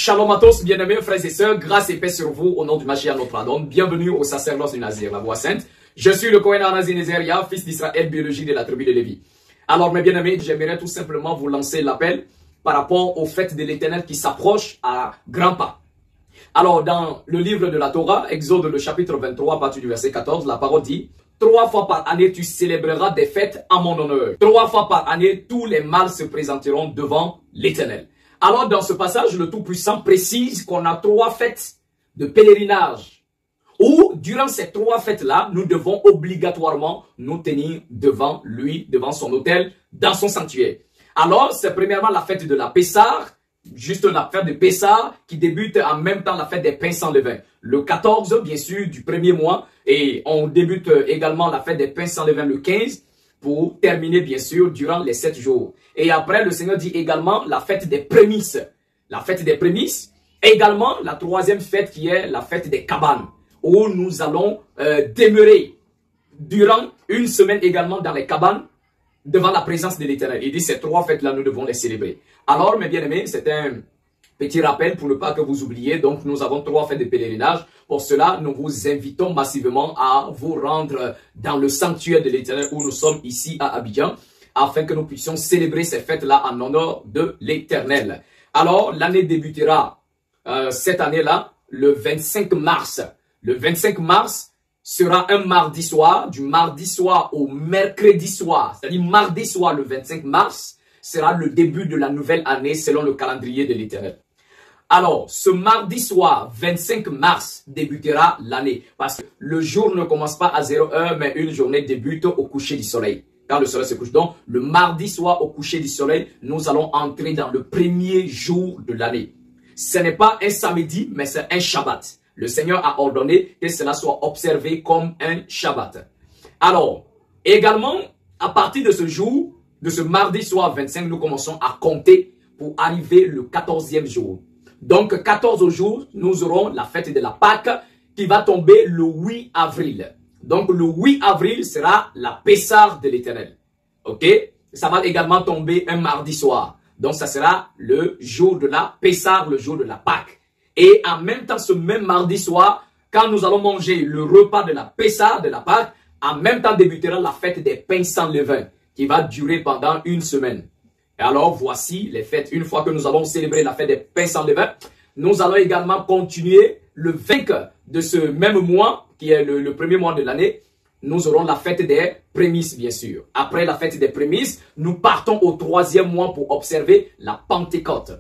Shalom à tous, bien-aimés frères et sœurs, grâce et paix sur vous au nom du Mashiach notre Adon. Bienvenue au sacerdoce du Nazir, la voix sainte. Je suis le Kohen Hanazi Nezeria, fils d'Israël biologique de la tribu de Lévi. Alors mes bien-aimés, j'aimerais tout simplement vous lancer l'appel par rapport au fête de l'Éternel qui s'approche à grands pas. Alors dans le livre de la Torah, Exode le chapitre 23, à partir du verset 14, la parole dit: 3 fois par année tu célébreras des fêtes à mon honneur. 3 fois par année tous les mâles se présenteront devant l'Éternel. Alors dans ce passage, le Tout-Puissant précise qu'on a 3 fêtes de pèlerinage, où durant ces 3 fêtes-là, nous devons obligatoirement nous tenir devant lui, devant son autel, dans son sanctuaire. Alors c'est premièrement la fête de la Pessah, juste la fête de Pessah qui débute en même temps la fête des pains sans levain. Le 14 bien sûr du premier mois, et on débute également la fête des pains sans levain le 15, pour terminer bien sûr durant les 7 jours. Et après le Seigneur dit également la fête des prémices. La fête des prémices, également la 3e fête qui est la fête des cabanes, où nous allons demeurer durant une semaine également dans les cabanes, devant la présence de l'Éternel. Il dit ces 3 fêtes-là, nous devons les célébrer. Alors, mes bien-aimés, c'est un petit rappel pour ne pas que vous oubliez. Donc, nous avons 3 fêtes de pèlerinage. Pour cela, nous vous invitons massivement à vous rendre dans le sanctuaire de l'Éternel où nous sommes ici à Abidjan, afin que nous puissions célébrer ces fêtes-là en honneur de l'Éternel. Alors, l'année débutera cette année-là, le 25 mars. Le 25 mars sera un mardi soir, du mardi soir au mercredi soir, c'est-à-dire mardi soir le 25 mars, sera le début de la nouvelle année selon le calendrier de l'Éternel. Alors, ce mardi soir, 25 mars, débutera l'année, parce que le jour ne commence pas à 0 heure, mais une journée débute au coucher du soleil. Quand le soleil se couche, donc, le mardi soir au coucher du soleil, nous allons entrer dans le premier jour de l'année. Ce n'est pas un samedi, mais c'est un Shabbat. Le Seigneur a ordonné que cela soit observé comme un Shabbat. Alors, également, à partir de ce jour, de ce mardi soir 25, nous commençons à compter pour arriver le 14e jour. Donc, 14 jours, nous aurons la fête de la Pâque qui va tomber le 8 avril. Donc, le 8 avril sera la Pessah de l'Éternel. Ok? Ça va également tomber un mardi soir. Donc, ça sera le jour de la Pessah, le jour de la Pâque. Et en même temps, ce même mardi soir, quand nous allons manger le repas de la Pessah, de la Pâque, en même temps débutera la fête des pains sans levain, qui va durer pendant une semaine. Et alors, voici les fêtes. Une fois que nous allons célébrer la fête des pains sans levain, nous allons également continuer le 20 de ce même mois, qui est le premier mois de l'année. Nous aurons la fête des prémices, bien sûr. Après la fête des prémices, nous partons au 3e mois pour observer la Pentecôte,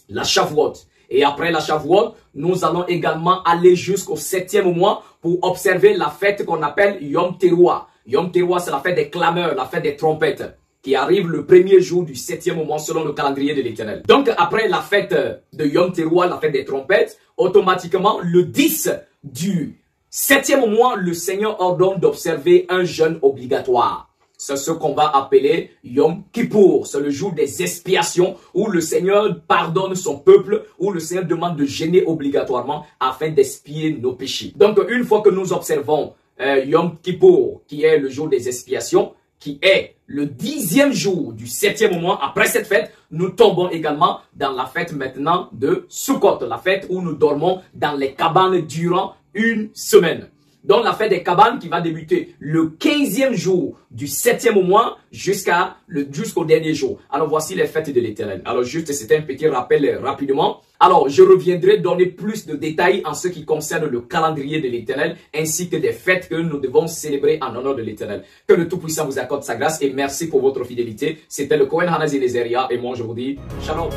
la Shavuot. Et après la Shavuot, nous allons également aller jusqu'au 7e mois pour observer la fête qu'on appelle Yom Teruah. Yom Teruah, c'est la fête des clameurs, la fête des trompettes, qui arrive le premier jour du 7e mois selon le calendrier de l'Éternel. Donc après la fête de Yom Teruah, la fête des trompettes, automatiquement le 10 du 7e mois, le Seigneur ordonne d'observer un jeûne obligatoire. C'est ce qu'on va appeler Yom Kippour. C'est le jour des expiations où le Seigneur pardonne son peuple, où le Seigneur demande de jeûner obligatoirement afin d'expier nos péchés. Donc, une fois que nous observons Yom Kippour, qui est le jour des expiations, qui est le 10e jour du 7e mois, après cette fête, nous tombons également dans la fête maintenant de Sukkot, la fête où nous dormons dans les cabanes durant une semaine. Donc la fête des cabanes qui va débuter le 15e jour du 7e mois jusqu'au dernier jour. Alors voici les fêtes de l'Éternel. Alors juste c'était un petit rappel rapidement. Alors je reviendrai donner plus de détails en ce qui concerne le calendrier de l'Éternel ainsi que des fêtes que nous devons célébrer en honneur de l'Éternel. Que le Tout-Puissant vous accorde sa grâce et merci pour votre fidélité. C'était le Kohen Hanazi Nezeria et moi je vous dis Shalom.